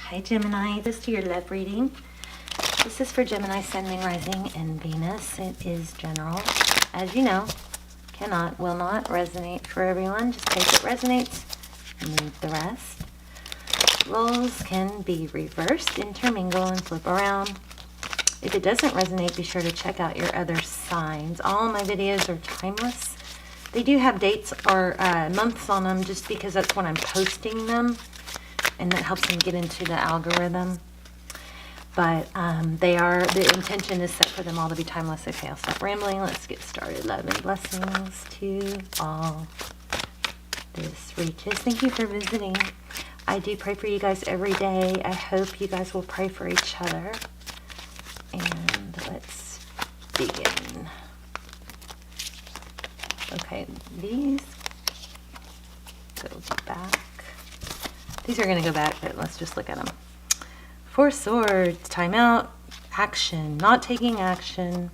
Hi Gemini, this is your love reading. This is for Gemini, Sun, Moon, Rising, and Venus. It is general. As you know, cannot, will not resonate for everyone. Just take what resonates and leave the rest. Roles can be reversed, intermingle, and flip around. If it doesn't resonate, be sure to check out your other signs. All my videos are timeless. They do have dates or months on them just because that's when I'm posting them, and that helps them get into the algorithm. But the intention is set for them all to be timeless. Okay, I'll stop rambling. Let's get started. Love and blessings to all this reaches. Thank you for visiting. I do pray for you guys every day. I hope you guys will pray for each other. And let's begin. Okay, these go back. These are going to go back, but let's just look at them. Four Swords, timeout, action, not taking action.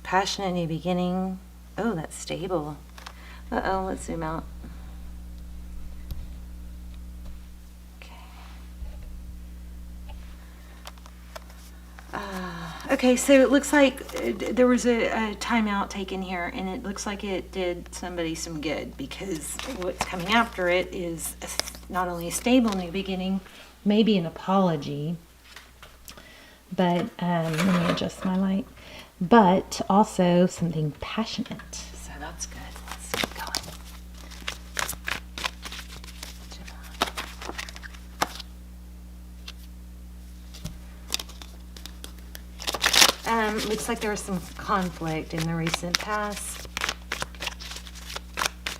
Passionate new beginning. Oh, that's stable. Uh-oh, let's zoom out. Okay, so it looks like there was a timeout taken here, and it looks like it did somebody some good, because what's coming after it is not only a stable new beginning, maybe an apology, but let me adjust my light, but also something passionate. So that's good. Let's keep going. Looks like there was some conflict in the recent past.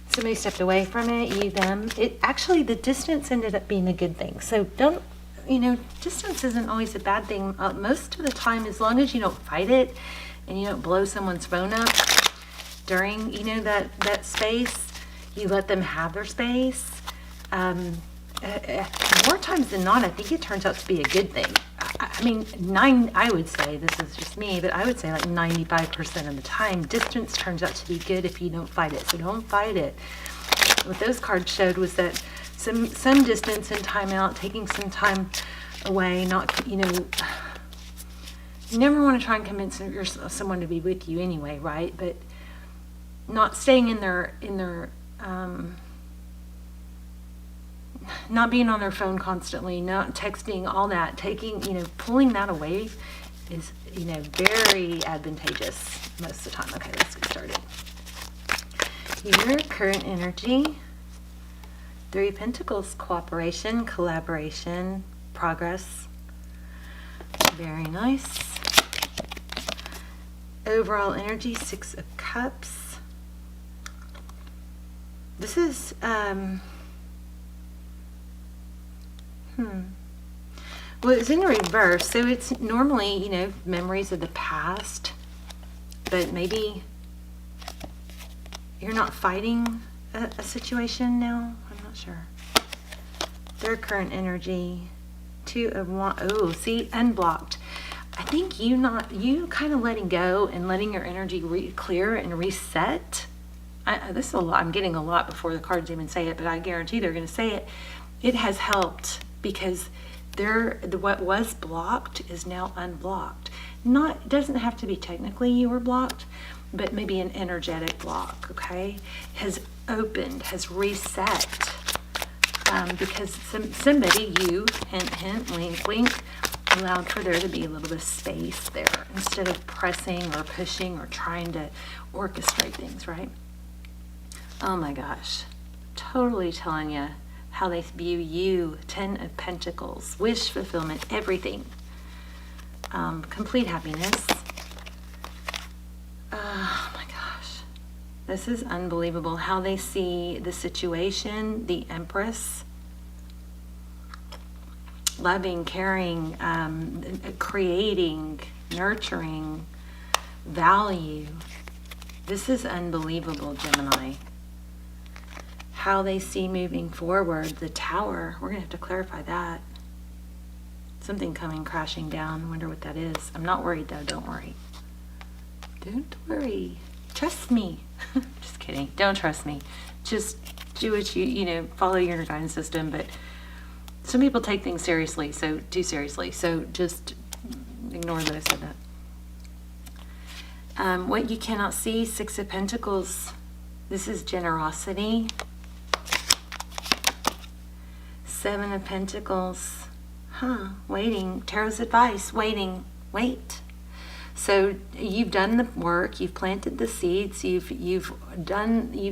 Somebody stepped away from it, you, them. Actually, the distance ended up being a good thing. So don't, distance isn't always a bad thing. Most of the time, as long as you don't fight it and you don't blow someone's phone up during, that space, you let them have their space. More times than not, I think it turns out to be a good thing. I would say, this is just me, but I would say like 95% of the time, distance turns out to be good if you don't fight it. So don't fight it. What those cards showed was that some distance and time out, taking some time away, not, you never want to try and convince someone to be with you anyway, right? But not staying in their not being on their phone constantly, not texting, all that, pulling that away is, very advantageous most of the time. Okay, let's get started. Your current energy, Three of Pentacles, cooperation, collaboration, progress. Very nice. Overall energy, Six of Cups. This is, well, it's in reverse, so it's normally, memories of the past, but maybe you're not fighting a situation now. I'm not sure. Their current energy, Two of Wands. Oh, see, unblocked. I think you kind of letting go and letting your energy clear and reset. This is a lot. I'm getting a lot before the cards even say it, but I guarantee they're going to say it. It has helped, because what was blocked is now unblocked. It doesn't have to be technically you were blocked, but maybe an energetic block, okay, has opened, has reset, because somebody, you, hint, hint, wink, wink, allowed for there to be a little bit of space there instead of pressing or pushing or trying to orchestrate things, right? Oh my gosh, totally telling you how they view you. Ten of Pentacles, wish fulfillment, everything, complete happiness. Oh my gosh, this is unbelievable how they see the situation. The Empress, loving, caring, creating, nurturing, value. This is unbelievable, Gemini. How they see moving forward. The Tower, we're gonna have to clarify that. Something coming crashing down. Wonder what that is. I'm not worried though. Don't worry. Don't worry. Trust me. Just kidding. Don't trust me. Just do what you follow your guidance system. But Some people take things seriously, so too seriously. So just ignore that I said that. What you cannot see, Six of Pentacles. This is generosity. Seven of Pentacles. Waiting. Tarot's advice. Waiting. Wait. So you've done the work. You've planted the seeds. You've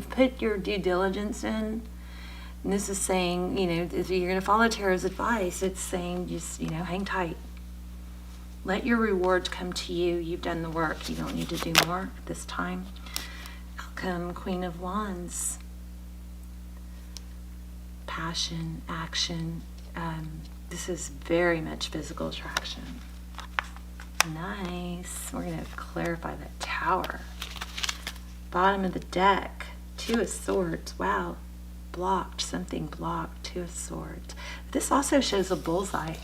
put your due diligence in. And this is saying, if you're going to follow Tarot's advice, it's saying just, hang tight. Let your rewards come to you. You've done the work. You don't need to do more this time. Outcome, Queen of Wands. Passion, action. This is very much physical attraction. Nice. We're going to clarify that Tower. Bottom of the deck. Two of Swords. Wow. Blocked. Something blocked. Two of Swords. This also shows a bullseye.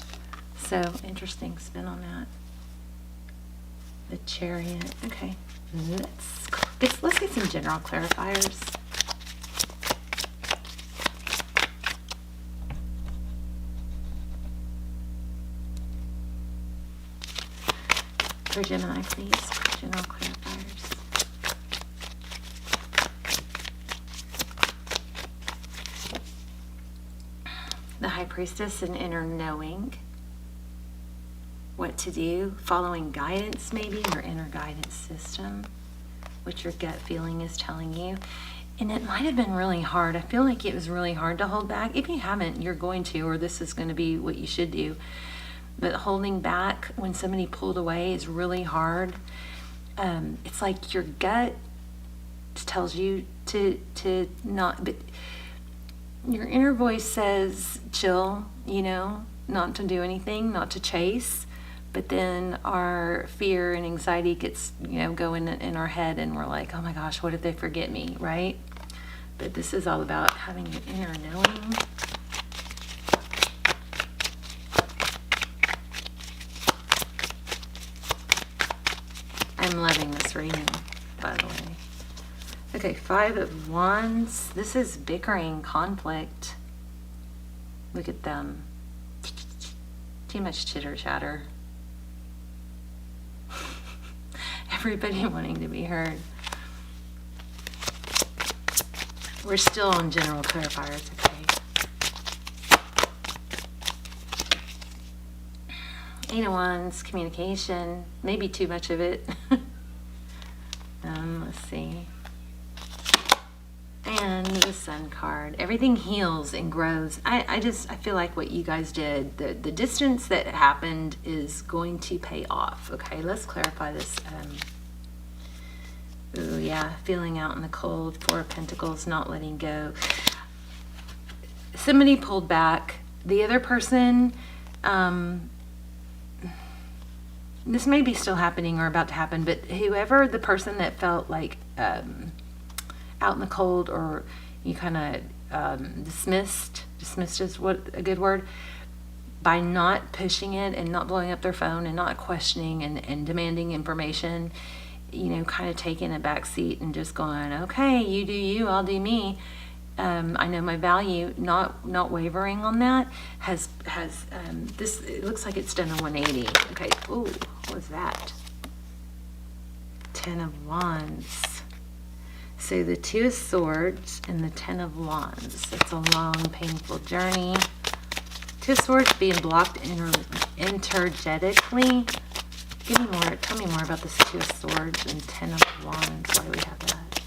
So, interesting spin on that. The Chariot. Okay. Let's get some general clarifiers. For Gemini, please, for general clarifiers. The High Priestess, an inner knowing what to do, following guidance maybe, your inner guidance system, what your gut feeling is telling you. And it might have been really hard. I feel like it was really hard to hold back. If you haven't, you're going to, or this is going to be what you should do. But holding back when somebody pulled away is really hard. It's like your gut tells you to not, but your inner voice says chill, not to do anything, not to chase. But then our fear and anxiety gets, going in our head, and we're like, oh my gosh, what if they forget me, right? But this is all about having an inner knowing. I'm loving this reading, by the way. Okay, Five of Wands. This is bickering, conflict. Look at them. Too much chitter chatter. Everybody wanting to be heard. We're still on general clarifiers, okay? Eight of Wands, communication, maybe too much of it. Let's see. And the Sun card. Everything heals and grows. I feel like what you guys did, the distance that happened is going to pay off. Okay, let's clarify this. Ooh, yeah, feeling out in the cold. Four of Pentacles, not letting go. Somebody pulled back. The other person, this may be still happening or about to happen, but whoever the person that felt like out in the cold, or you kind of dismissed is what a good word, by not pushing it and not blowing up their phone and not questioning and demanding information, kind of taking a back seat and just going, okay, you do you, I'll do me. I know my value, not wavering on that, has this, it looks like it's done a 180. Okay, ooh, what was that? Ten of Wands. So the Two of Swords and the Ten of Wands. It's a long, painful journey. Two of Swords being blocked energetically. Tell me more about this Two of Swords and Ten of Wands. Why do we have that?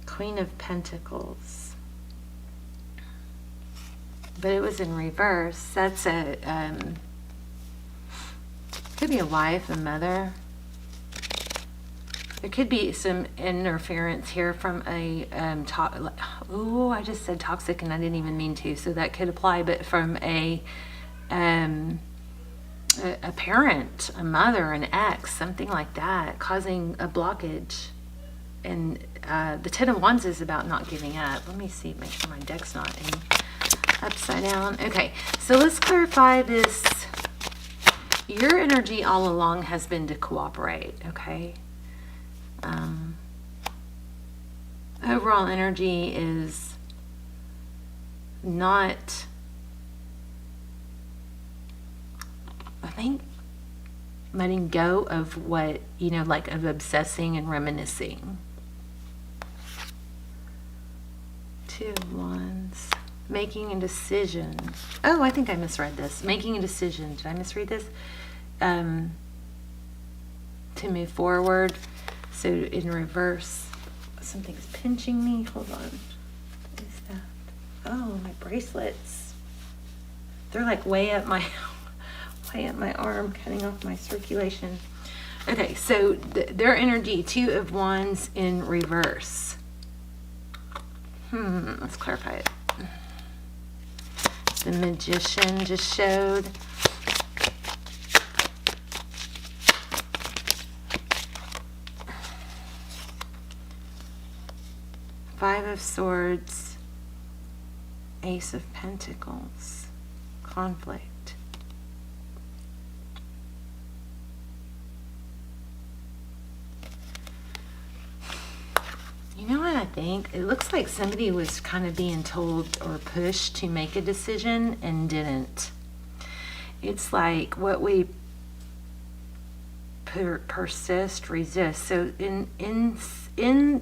Queen of Pentacles. But it was in reverse. That's could be a wife, a mother. There could be some interference here from a I just said toxic and I didn't even mean to, so that could apply, but from a parent, a mother, an ex, something like that, causing a blockage. And the Ten of Wands is about not giving up. Let me see, make sure my deck's not upside down. Okay, so let's clarify this. Your energy all along has been to cooperate, okay? Overall energy is not, I think, letting go of what, you know, like of obsessing and reminiscing. Two of Wands. Making a decision. Oh, I think I misread this. Making a decision. Did I misread this? To move forward. So in reverse. Something's pinching me. Hold on. What is that? Oh, my bracelets. They're like way up my arm, cutting off my circulation. Okay, so their energy, Two of Wands in reverse. Let's clarify it. The Magician just showed. Five of Swords, Ace of Pentacles, conflict. You know what I think? It looks like somebody was kind of being told or pushed to make a decision and didn't. It's like what we persist, resist. So in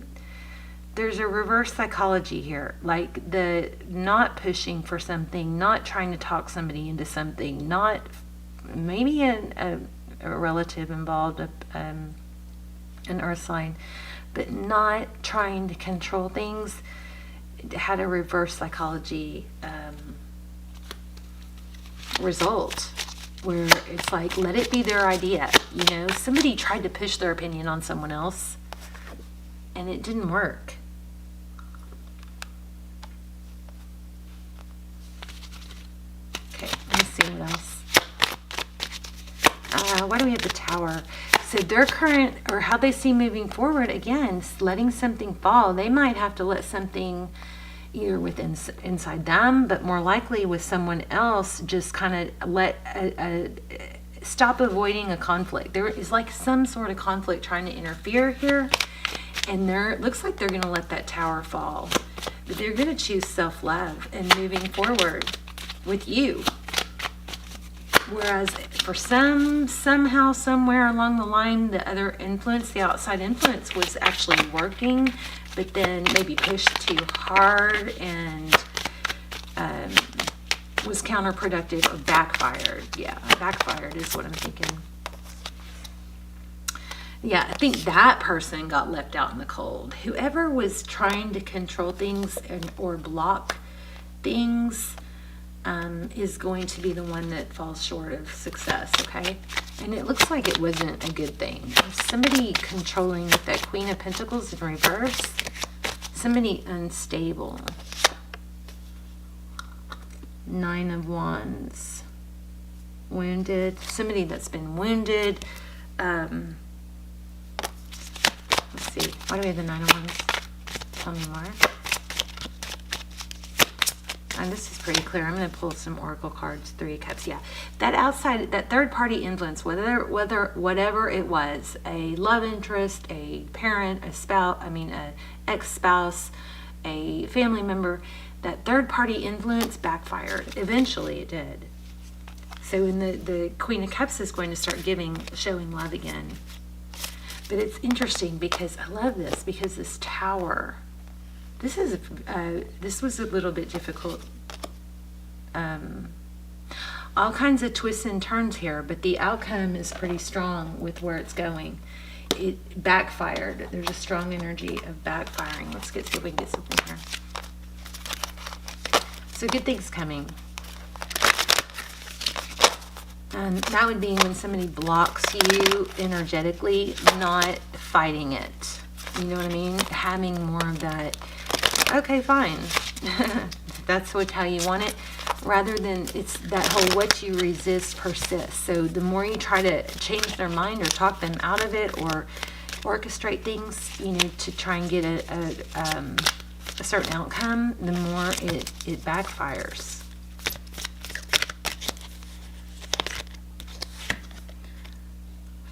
there's a reverse psychology here, like the not pushing for something, not trying to talk somebody into something, not maybe a relative involved, an earth sign, but not trying to control things. It had a reverse psychology result where it's like, let it be their idea. You know, somebody tried to push their opinion on someone else and it didn't work. Okay, let's see what else. Why do we have the Tower? So their current, or how they see moving forward, again, letting something fall. They might have to let something either within inside them, but more likely with someone else, just kind of stop avoiding a conflict. There is like some sort of conflict trying to interfere here, and it looks like they're going to let that Tower fall. But they're going to choose self-love and moving forward with you. Whereas for somehow, somewhere along the line, the other influence, the outside influence was actually working, but then maybe pushed too hard and was counterproductive or backfired. Yeah, backfired is what I'm thinking. Yeah, I think that person got left out in the cold. Whoever was trying to control things or block things is going to be the one that falls short of success, okay? And it looks like it wasn't a good thing. There's somebody controlling with that Queen of Pentacles in reverse. Somebody unstable. Nine of Wands. Wounded. Somebody that's been wounded. Let's see. Why do we have the Nine of Wands? Tell me more. And this is pretty clear. I'm going to pull some oracle cards. Three of Cups. Yeah, that outside, that third party influence, whatever it was, a love interest, a parent, a spouse, a ex-spouse, a family member, that third party influence backfired. Eventually, it did. So, in the Queen of Cups is going to start showing love again. But it's interesting because I love this, because this Tower. This was a little bit difficult. All kinds of twists and turns here, but the outcome is pretty strong with where it's going. It backfired. There's a strong energy of backfiring. Let's see if we can get something here. So good things coming. That would be when somebody blocks you energetically, not fighting it. You know what I mean? Having more of that, okay, fine. That's how you want it. Rather than it's that whole what you resist persists. So the more you try to change their mind or talk them out of it or orchestrate things, to try and get a certain outcome, the more it backfires.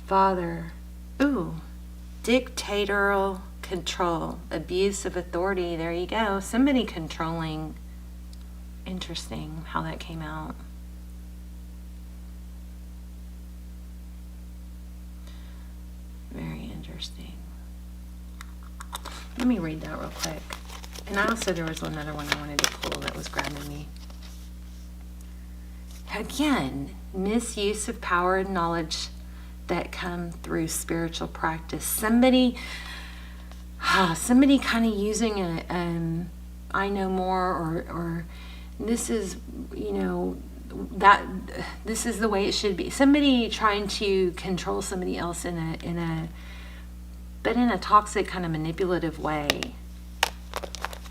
Father. Ooh. Dictatorial control. Abuse of authority. There you go. Somebody controlling Interesting how that came out. Very interesting. Let me read that real quick. And also there was another one I wanted to pull that was grabbing me. Again, misuse of power and knowledge that come through spiritual practice. Somebody kind of using a I know more, or this is, you know, that this is the way it should be. Somebody trying to control somebody else in a toxic kind of manipulative way.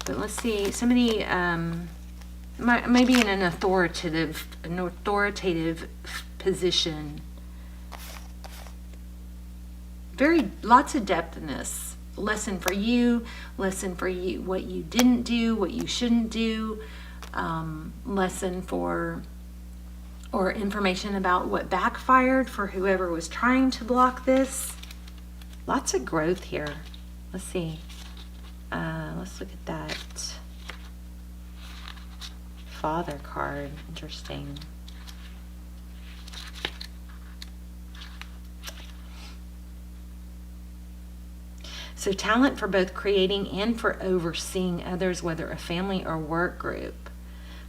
But let's see, somebody maybe in an authoritative position. Lots of depth in this. Lesson for you, what you didn't do, what you shouldn't do, lesson for, or information about what backfired for whoever was trying to block this. Lots of growth here. Let's see. Let's look at that Father card. Interesting. So talent for both creating and for overseeing others, whether a family or work group.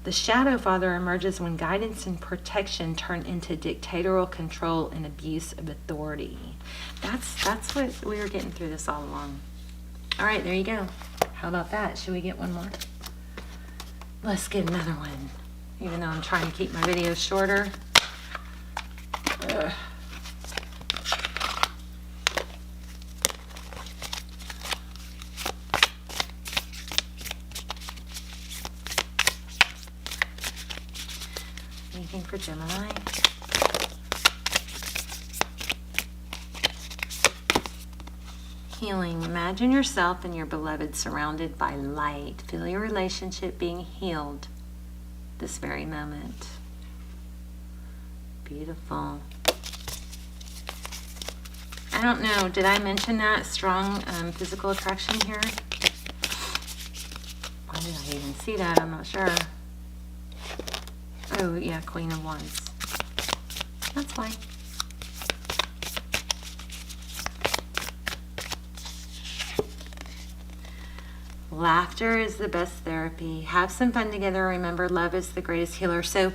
The shadow father emerges when guidance and protection turn into dictatorial control and abuse of authority. That's what we were getting through this all along. All right, there you go. How about that? Should we get one more? Let's get another one. Even though I'm trying to keep my videos shorter. Ugh. Anything for Gemini? Healing. Imagine yourself and your beloved surrounded by light. Feel your relationship being healed this very moment. Beautiful. I don't know, did I mention that? Strong physical attraction here? Why did I even see that? I'm not sure. Oh, yeah, Queen of Wands. That's fine. Laughter is the best therapy. Have some fun together. Remember, love is the greatest healer. So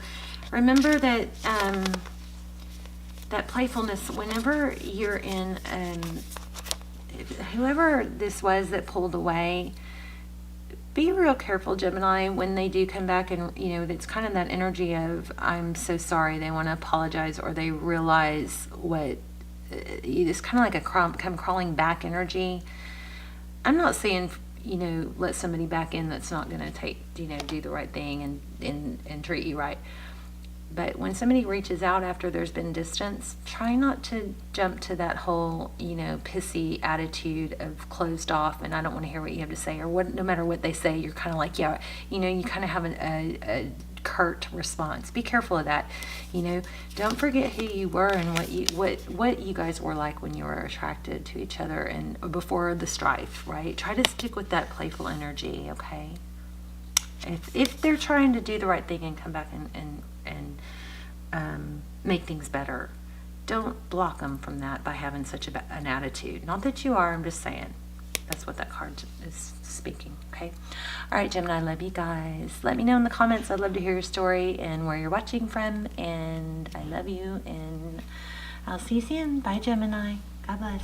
remember that that playfulness, whenever you're in, whoever this was that pulled away, be real careful, Gemini, when they do come back, and you know, it's kind of that energy of I'm so sorry. They want to apologize, or they realize what, it's kind of like a come crawling back energy. I'm not saying, you know, let somebody back in that's not going to take, you know, do the right thing and treat you right. But when somebody reaches out after there's been distance, try not to jump to that whole, you know, pissy attitude of closed off and I don't want to hear what you have to say, or what, no matter what they say, you're kind of like, yeah, you know, you kind of have a curt response. Be careful of that. You know, don't forget who you were and what you guys were like when you were attracted to each other and before the strife, right? Try to stick with that playful energy, okay? If they're trying to do the right thing and come back and make things better, don't block them from that by having such an attitude. Not that you are, I'm just saying. That's what that card is speaking, okay? All right, Gemini, I love you guys. Let me know in the comments. I'd love to hear your story and where you're watching from. And I love you, and I'll see you soon. Bye, Gemini. God bless.